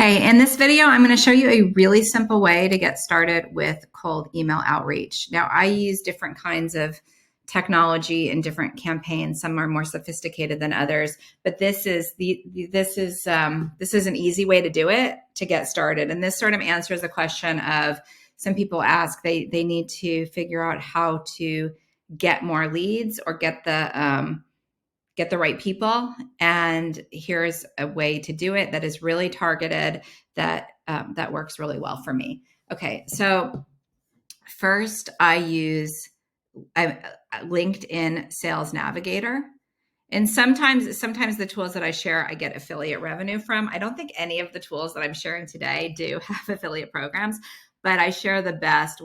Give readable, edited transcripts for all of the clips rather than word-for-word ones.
Hey, in this video, I'm going to show you a really simple way to get started with cold email outreach. Now, I use different kinds of technology in different campaigns. Some are more sophisticated than others, but this is an easy way to do it to get started. And this sort of answers the question of some people ask they need to figure out how to get more leads or get the right people. And here's a way to do it that is really targeted, that works really well for me. Okay, so first I use LinkedIn Sales Navigator. And sometimes the tools that I share, I get affiliate revenue from. I don't think any of the tools that I'm sharing today do have affiliate programs, but I share the best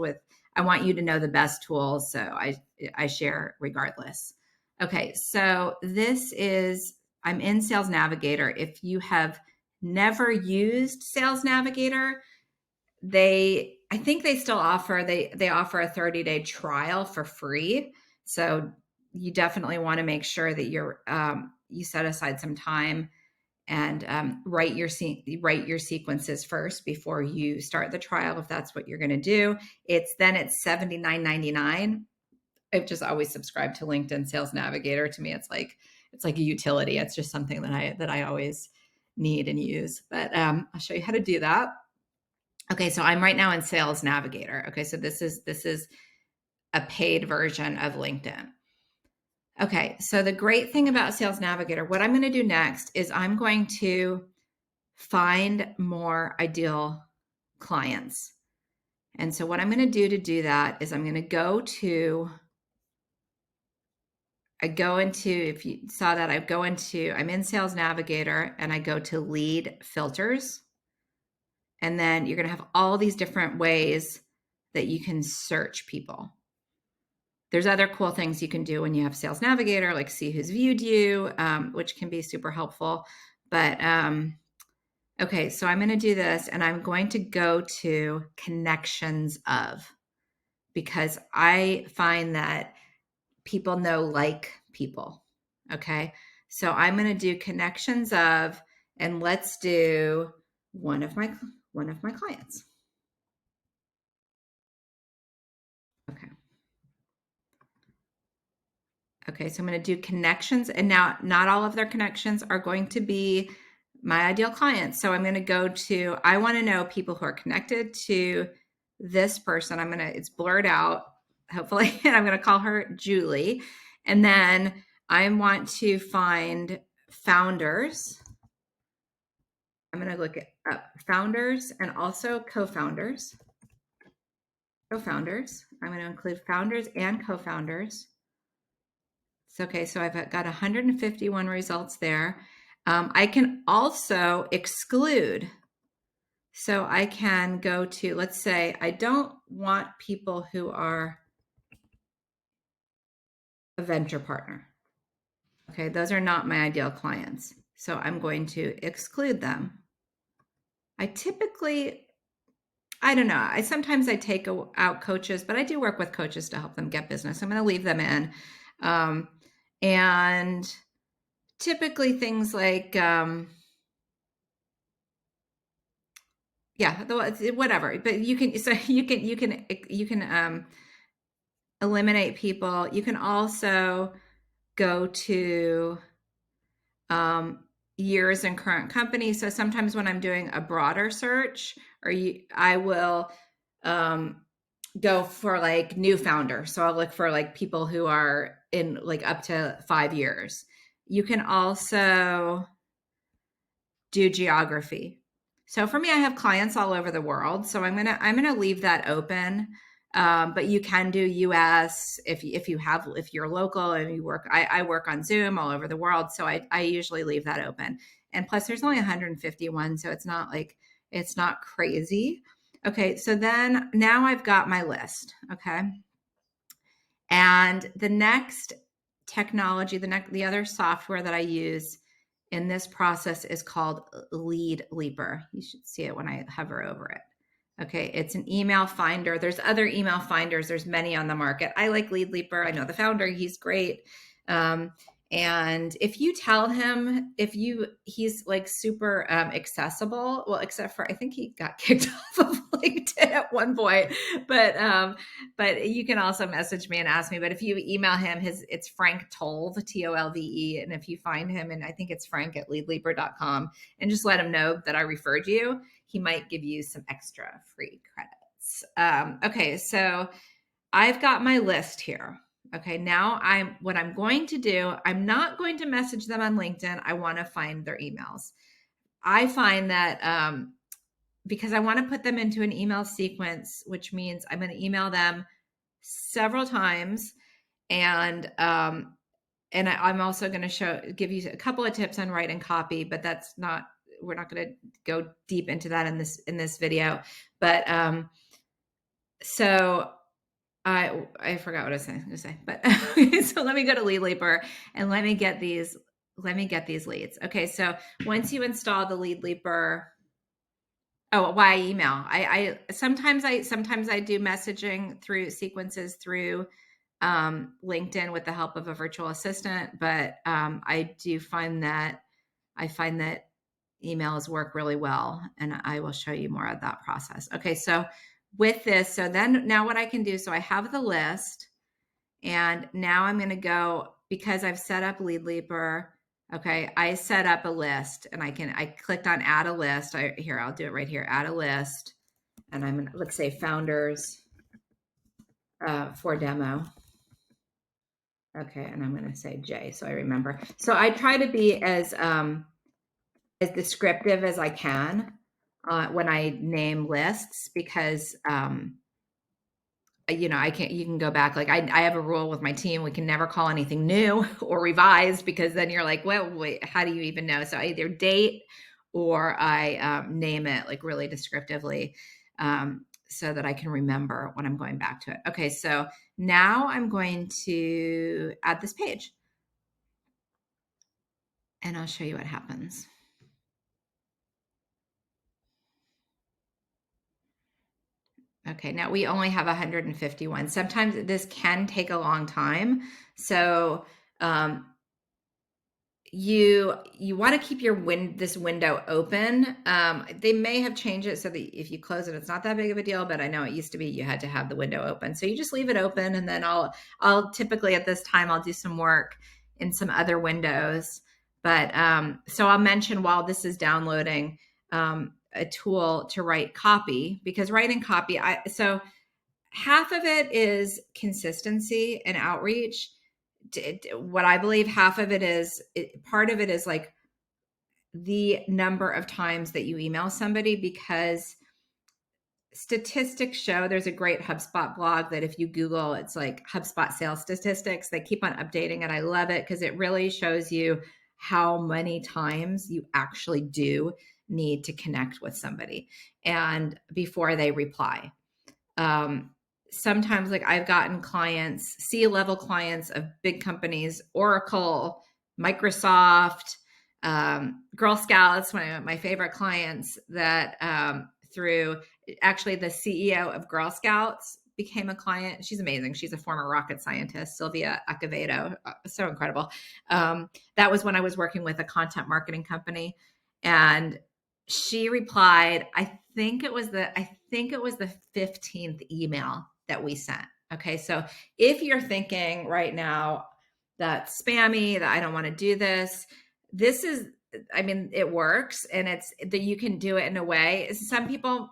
I want you to know the best tools, so I share regardless. Okay, so I'm in Sales Navigator. If you have never used Sales Navigator, I think they still offer, they offer a 30-day trial for free. So you definitely want to make sure that you set aside some time and write your sequences first before you start the trial, if that's what you're going to do. It's $79.99. I've just always subscribed to LinkedIn Sales Navigator. To me, it's like a utility. It's just something that I always need and use. But I'll show you how to do that. Okay, so I'm right now in Sales Navigator. Okay, so this is a paid version of LinkedIn. Okay, so the great thing about Sales Navigator, what I'm going to do next is I'm going to find more ideal clients. And so what I'm going to do that is I'm going to go into, if you saw that, I'm in Sales Navigator and I go to lead filters. And then you're going to have all these different ways that you can search people. There's other cool things you can do when you have Sales Navigator, like see who's viewed you, which can be super helpful. But okay, so I'm going to do this and I'm going to go to connections of, because I find that people know like people. Okay, so I'm going to do connections of, and let's do one of my clients. Okay, so I'm going to do connections, and now not all of their connections are going to be my ideal clients. So I'm going to go to, I want to know people who are connected to this person. It's blurred out, hopefully, and I'm going to call her Julie. And then I want to find founders. I'm going to look at founders and also co-founders. I'm going to include founders and co-founders. Okay, so I've got 151 results there. I can also exclude. So I can go to, let's say, I don't want people who are a venture partner. Okay, those are not my ideal clients. So I'm going to exclude them. I don't know. Sometimes I take out coaches, but I do work with coaches to help them get business. I'm going to leave them in. And typically things like, whatever, but you can eliminate people. You can also go to years in current company. So sometimes when I'm doing a broader search, I will go for like new founder. So I'll look for like people who are in like up to 5 years. You can also do geography. So for me, I have clients all over the world. So I'm gonna leave that open. But you can do US if you're local and you work. I work on Zoom all over the world, so I usually leave that open. And plus, there's only 151, so it's not crazy. Okay, so then now I've got my list. Okay, and the next technology, the other software that I use in this process is called Lead Leaper. You should see it when I hover over it. Okay, it's an email finder. There's other email finders. There's many on the market. I like Lead Leaper. I know the founder. He's great. And if you tell him, he's like super accessible, well, except for I think he got kicked off of LinkedIn at one point, but you can also message me and ask me. But if you email him, it's Frank Tolve, Tolve. And if you find him, and I think it's Frank at leadleaper.com, and just let him know that I referred you, he might give you some extra free credits. Okay, so I've got my list here. Okay, now what I'm going to do, I'm not going to message them on LinkedIn. I want to find their emails. I find that because I want to put them into an email sequence, which means I'm going to email them several times. And I'm also going to give you a couple of tips on writing copy, but we're not going to go deep into that in this video. But so I forgot what I was going to say, but so let me go to Lead Leaper and let me get these leads. Okay. So once you install the Lead Leaper, why email? Sometimes I do messaging through sequences through LinkedIn with the help of a virtual assistant, but I find that emails work really well, and I will show you more of that process. Okay. So with this, so then now what I can do, so I have the list, and now I'm going to go, because I've set up Lead Leaper. Okay. I set up a list, and I clicked on add a list. I'll do it right here. Add a list. And I'm going to, let's say founders for demo. Okay. And I'm going to say J, so I remember. So I try to be as descriptive as I can when I name lists, because you can go back. Like I have a rule with my team: we can never call anything new or revised, because then you're like, well, wait, how do you even know? So I either date or I name it like really descriptively, so that I can remember when I'm going back to it. Okay, so now I'm going to add this page, and I'll show you what happens. Okay, now we only have 151. Sometimes this can take a long time. So you want to keep this window open. They may have changed it so that if you close it, it's not that big of a deal, but I know it used to be you had to have the window open. So you just leave it open, and then I'll typically at this time, I'll do some work in some other windows. But so I'll mention while this is downloading, a tool to write copy, because writing copy, so half of it is consistency and outreach. What I believe half of it is, part of it is like the number of times that you email somebody, because statistics show, there's a great HubSpot blog that if you Google, it's like HubSpot sales statistics. They keep on updating it. I love it because it really shows you how many times you actually do need to connect with somebody and before they reply. Sometimes, like I've gotten clients, C-level clients of big companies, Oracle, Microsoft, Girl Scouts, one of my favorite clients, that through actually the CEO of Girl Scouts became a client. She's amazing. She's a former rocket scientist, Sylvia Acevedo. So incredible. That was when I was working with a content marketing company, and she replied, I think it was the 15th email that we sent. Okay. So if you're thinking right now that's spammy, that I don't want to do this, it works, and it's that you can do it in a way. Some people,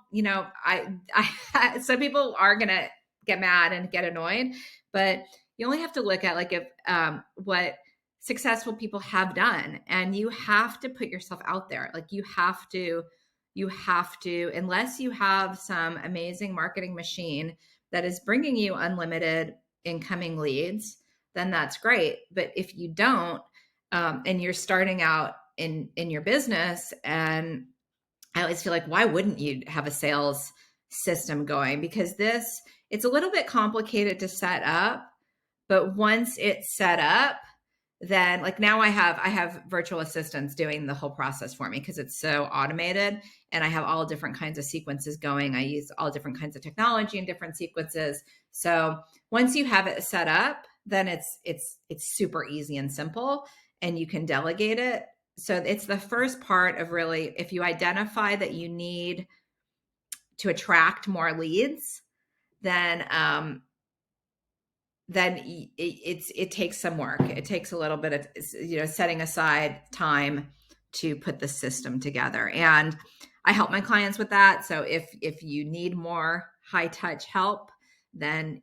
some people are going to get mad and get annoyed, but you only have to look at like if what successful people have done, and you have to put yourself out there. Like you have to, unless you have some amazing marketing machine that is bringing you unlimited incoming leads, then that's great. But if you don't, and you're starting out in your business, and I always feel like, why wouldn't you have a sales system going? Because it's a little bit complicated to set up, but once it's set up, then like now I have virtual assistants doing the whole process for me, because it's so automated, and I have all different kinds of sequences going. I use all different kinds of technology in different sequences. So once you have it set up, then it's super easy and simple, and you can delegate it. So it's the first part of really, if you identify that you need to attract more leads, then it takes some work. It takes a little bit of, setting aside time to put the system together. And I help my clients with that. So if you need more high touch help, then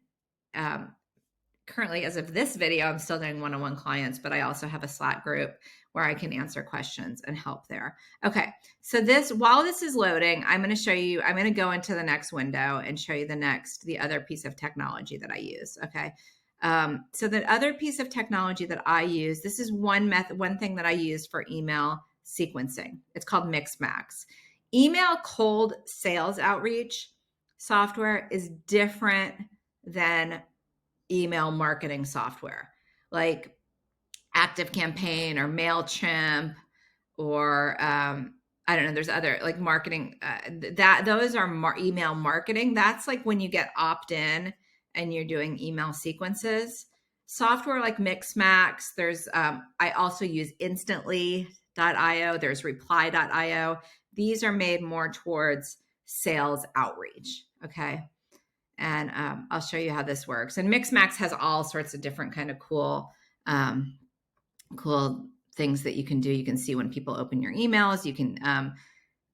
currently, as of this video, I'm still doing one-on-one clients, but I also have a Slack group where I can answer questions and help there. Okay, so while this is loading, I'm going to go into the next window and show you the other piece of technology that I use. Okay, so the other piece of technology that I use, this is one thing that I use for email sequencing. It's called Mixmax. Email cold sales outreach software is different than email marketing software like ActiveCampaign or MailChimp or I don't know, there's other like marketing those are email marketing. That's like when you get opt-in and you're doing email sequences. Software like Mixmax, there's I also use Instantly.io, there's Reply.io. These are made more towards sales outreach. Okay. And I'll show you how this works. And Mixmax has all sorts of different kind of cool things that you can do. You can see when people open your emails. You can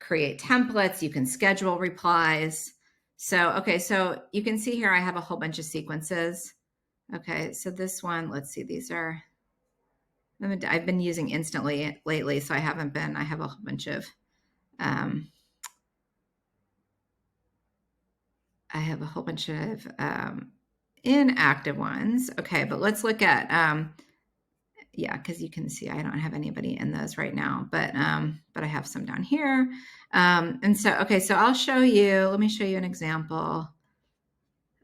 create templates. You can schedule replies. So, okay, so you can see here I have a whole bunch of sequences. Okay, so this one, let's see, I've been using Instantly lately, so I have a whole bunch of inactive ones. Okay, but let's look at, because you can see I don't have anybody in those right now, but I have some down here. And so, okay, so let me show you an example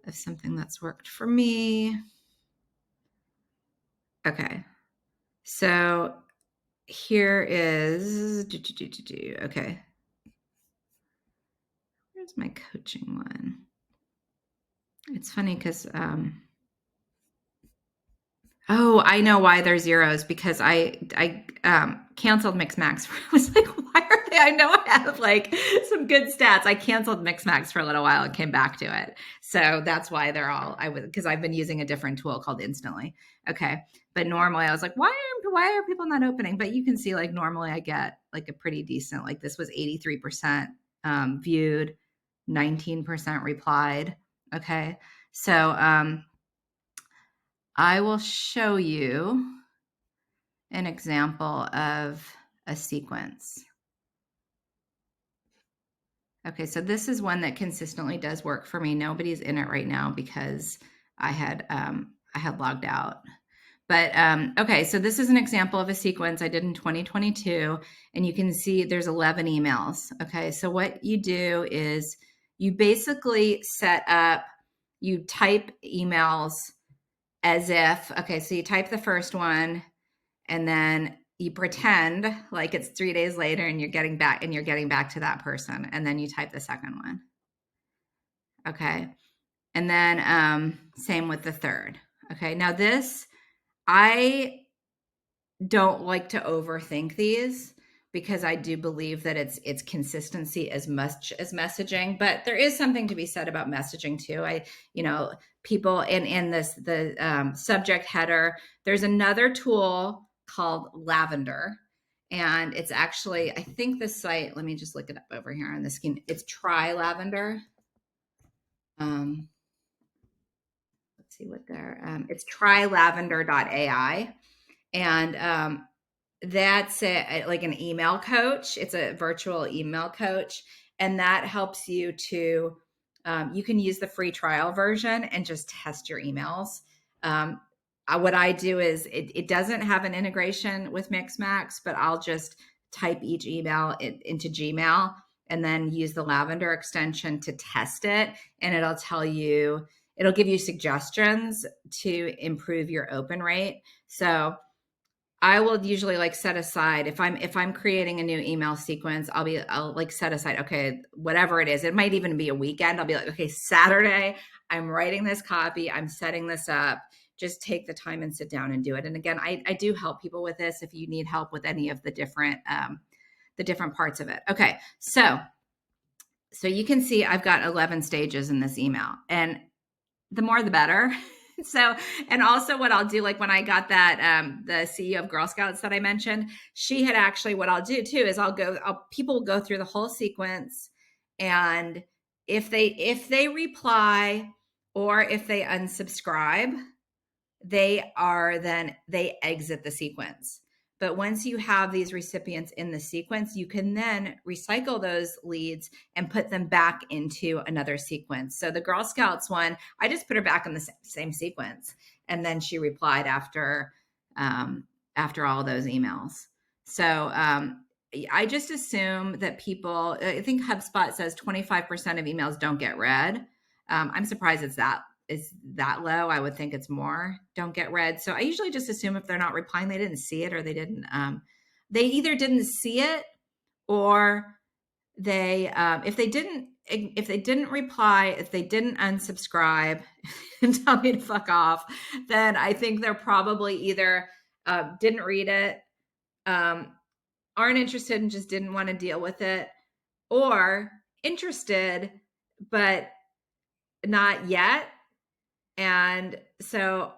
of something that's worked for me. Okay, so here is, okay. Where's my coaching one? It's funny because, I know why they're zeros, because I canceled Mixmax. I was like, why are they? I know I have like some good stats. I canceled Mixmax for a little while and came back to it. So that's why because I've been using a different tool called Instantly. Okay. But normally I was like, why are people not opening? But you can see like normally I get like a pretty decent, like this was 83% viewed, 19% replied. Okay. So I will show you an example of a sequence. Okay, so this is one that consistently does work for me. Nobody's in it right now because I had logged out. But okay, so this is an example of a sequence I did in 2022, and you can see there's 11 emails. Okay, so what you do is you basically you type emails as if, okay, so you type the first one and then you pretend like it's 3 days later and you're getting back to that person. And then you type the second one. Okay. And then same with the third. Okay. Now I don't like to overthink these because I do believe that it's consistency as much as messaging, but there is something to be said about messaging too. People in the subject header, there's another tool called Lavender, and it's actually, I think the site, let me just look it up over here on the screen. It's Try Lavender. Let's see what it's trylavender.ai. And that's like an email coach. It's a virtual email coach. And that helps you to, you can use the free trial version and just test your emails. What I do is it doesn't have an integration with Mixmax, but I'll just type each email into Gmail and then use the Lavender extension to test it. And it'll give you suggestions to improve your open rate. So I will usually like set aside, if I'm creating a new email sequence, I'll like set aside, okay, whatever it is, it might even be a weekend. I'll be like, okay, Saturday, I'm writing this copy, I'm setting this up. just take the time and sit down and do it. And again, I do help people with this if you need help with any of the different parts of it. Okay. So you can see I've got 11 stages in this email, and the more the better. So, and also what I'll do, like when I got that, the CEO of Girl Scouts that I mentioned, she had actually, what I'll do too is people will go through the whole sequence, and if they reply or if they unsubscribe, they exit the sequence. But once you have these recipients in the sequence, you can then recycle those leads and put them back into another sequence. So the Girl Scouts one, I just put her back in the same sequence. And then she replied after all those emails. So I just assume that people, I think HubSpot says 25% of emails don't get read. I'm surprised it's that low. I would think it's more don't get read. So I usually just assume if they're not replying, they didn't see it, or they either didn't see it, or if they didn't reply, if they didn't unsubscribe and tell me to fuck off, then I think they're probably either didn't read it, aren't interested and just didn't want to deal with it, or interested, but not yet. And so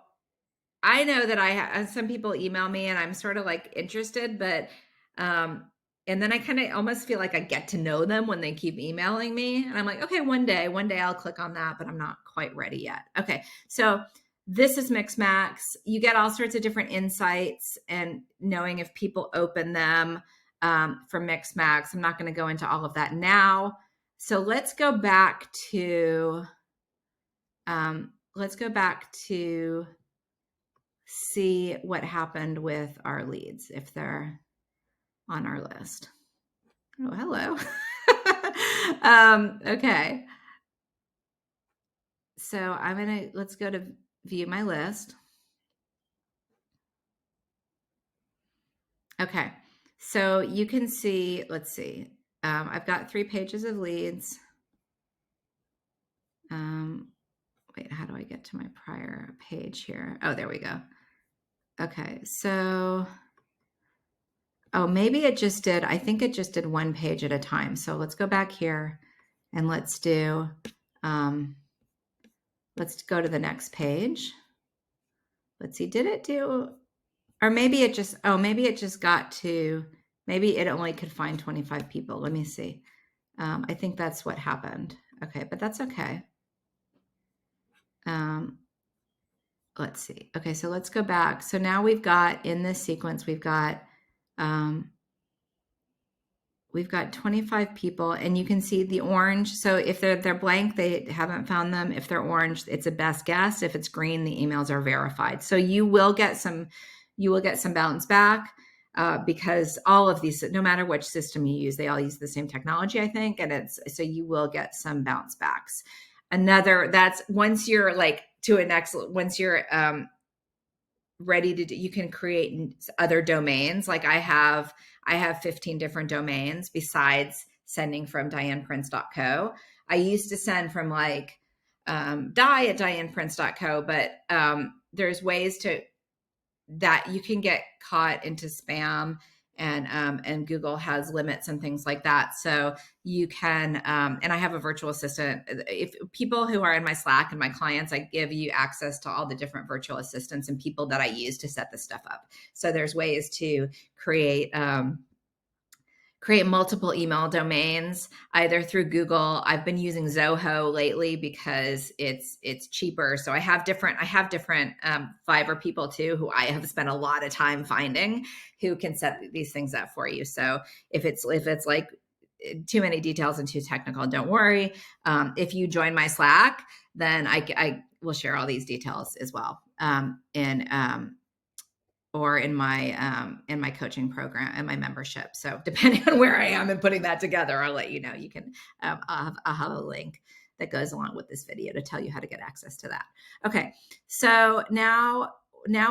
I know that some people email me and I'm sort of like interested, but, and then I kind of almost feel like I get to know them when they keep emailing me. And I'm like, okay, one day I'll click on that, but I'm not quite ready yet. Okay. So this is Mixmax. You get all sorts of different insights and knowing if people open them from Mixmax. I'm not going to go into all of that now. So let's go back to see what happened with our leads if they're on our list. Oh, hello. Okay. So let's go to view my list. Okay. So you can see, let's see. I've got 3 pages of leads. Wait, how do I get to my prior page here? Oh, there we go. Okay. So, maybe it just did. I think it just did 1 page at a time. So let's go back here and let's do, let's go to the next page. Let's see. Did it do, or maybe it just got to, maybe it only could find 25 people. Let me see. I think that's what happened. Okay. But that's okay. Let's see. Okay. So let's go back. So now we've got in this sequence, we've got 25 people, and you can see the orange. So if they're blank, they haven't found them. If they're orange, it's a best guess. If it's green, the emails are verified. So you will get some bounce back because all of these, no matter which system you use, they all use the same technology, I think. And so you will get some bounce backs. That's once you're like to a next, once you're ready to do, you can create other domains. Like I have 15 different domains besides sending from DianePrince.co. I used to send from like die@DianePrince.co, but there's ways that you can get caught into spam, and Google has limits and things like that. So you can, and I have a virtual assistant. If people who are in my Slack and my clients, I give you access to all the different virtual assistants and people that I use to set this stuff up. So there's ways to create multiple email domains either through Google. I've been using Zoho lately because it's cheaper. So I have different Fiverr people too, who I have spent a lot of time finding, who can set these things up for you. So if it's like too many details and too technical, don't worry. If you join my Slack, then I will share all these details as well. Or in my coaching program and my membership. So depending on where I am and putting that together, I'll let you know. You can, I'll have a link that goes along with this video to tell you how to get access to that. Okay. So now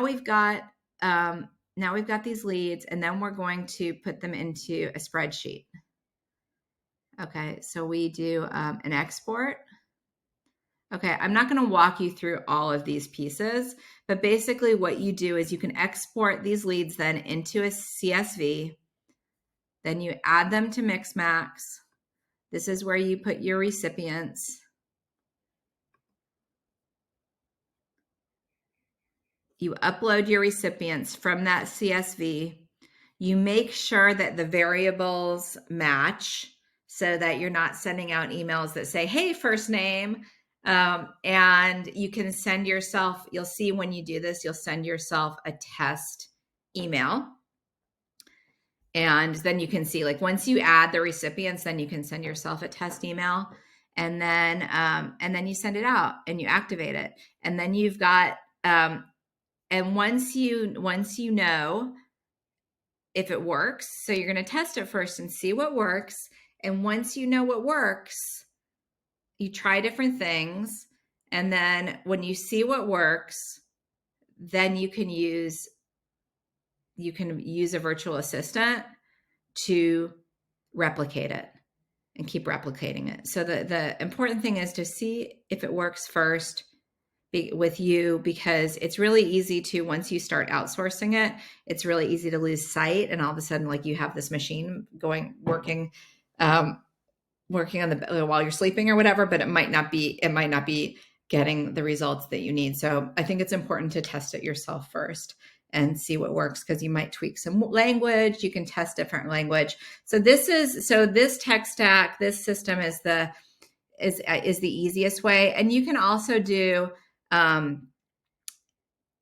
we've got these leads, and then we're going to put them into a spreadsheet. Okay. So we do an export. Okay, I'm not going to walk you through all of these pieces, but basically what you do is you can export these leads then into a CSV. Then you add them to Mixmax. This is where you put your recipients. You upload your recipients from that CSV. You make sure that the variables match so that you're not sending out emails that say, hey, first name. And you can send yourself, you'll see when you do this, you'll send yourself a test email. And then you can see, like, once you add the recipients, then you can send yourself a test email, and then you send it out and you activate it. And then you've got, and once you know if it works, so you're going to test it first and see what works. And once you know what works, you try different things. And then when you see what works, then you can use a virtual assistant to replicate it and keep replicating it. So the important thing is to see if it works first with you, because it's really easy to, once you start outsourcing it, it's really easy to lose sight. And all of a sudden, like, you have this machine working on the while you're sleeping or whatever, but it might not be getting the results that you need. So I think it's important to test it yourself first and see what works, because you might tweak some language. You can test different language. So this tech stack, this system is the easiest way. And you can also do,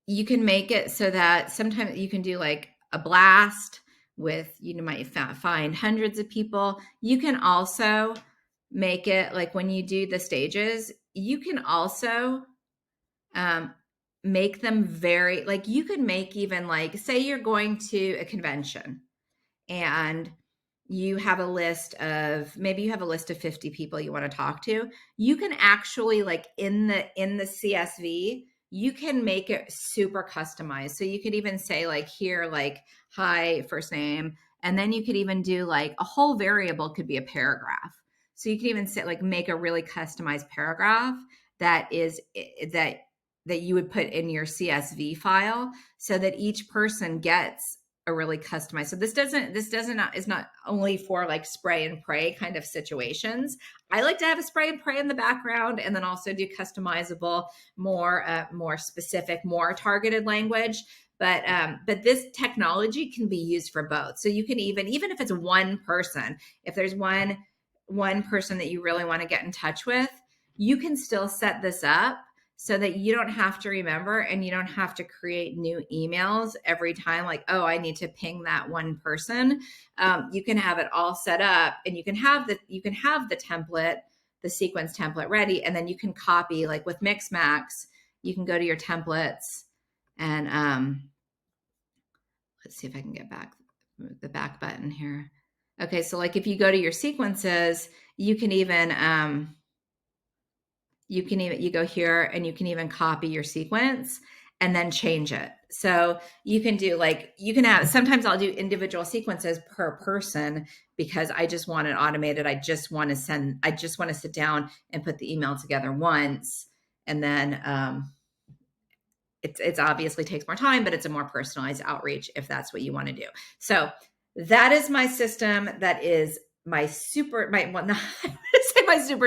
you can make it so that sometimes you can do like a blast with, you might find hundreds of people. You can also make it like, when you do the stages, you can also make them very, like, you could make even, like, say you're going to a convention and you have a list of 50 people you want to talk to. You can actually, like, in the CSV, you can make it super customized. So you could even say, like, here, like, hi, first name. And then you could even do, like, a whole variable could be a paragraph. So you can even say, like, make a really customized paragraph that you would put in your CSV file, so that each person gets a really customized. So this is not only for, like, spray and pray kind of situations. I like to have a spray and pray in the background, and then also do customizable, more specific, more targeted language. But this technology can be used for both. So you can even if it's one person, if there's one person that you really want to get in touch with, you can still set this up so that you don't have to remember, and you don't have to create new emails every time, like, oh, I need to ping that one person. You can have it all set up, and you can have the template, the sequence template ready, and then you can copy, like with Mixmax, you can go to your templates and let's see if I can get back the back button here. Okay, so like if you go to your sequences, you can even you go here and you can even copy your sequence and then change it. So you can do, like, sometimes I'll do individual sequences per person, because I just want it automated. I just want to sit down and put the email together once. And then it's obviously takes more time, but it's a more personalized outreach if that's what you want to do. So that is my system. That is my super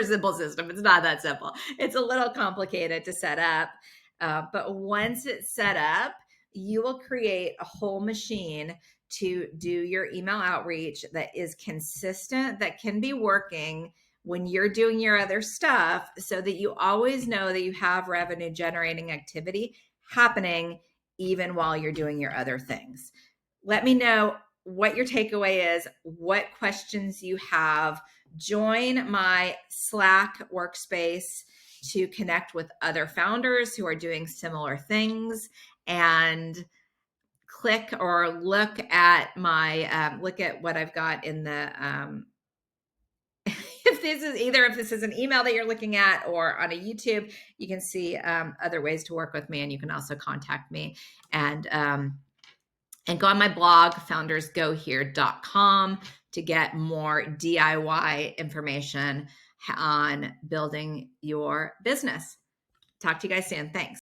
simple system. It's not that simple. It's a little complicated to set up. But once it's set up, you will create a whole machine to do your email outreach that is consistent, that can be working when you're doing your other stuff, so that you always know that you have revenue generating activity happening even while you're doing your other things. Let me know what your takeaway is, what questions you have. Join my Slack workspace to connect with other founders who are doing similar things, and click or look at what I've got in the if this is an email that you're looking at, or on a YouTube, you can see other ways to work with me, and you can also contact me and go on my blog, foundersgohere.com, to get more DIY information on building your business. Talk to you guys soon. Thanks.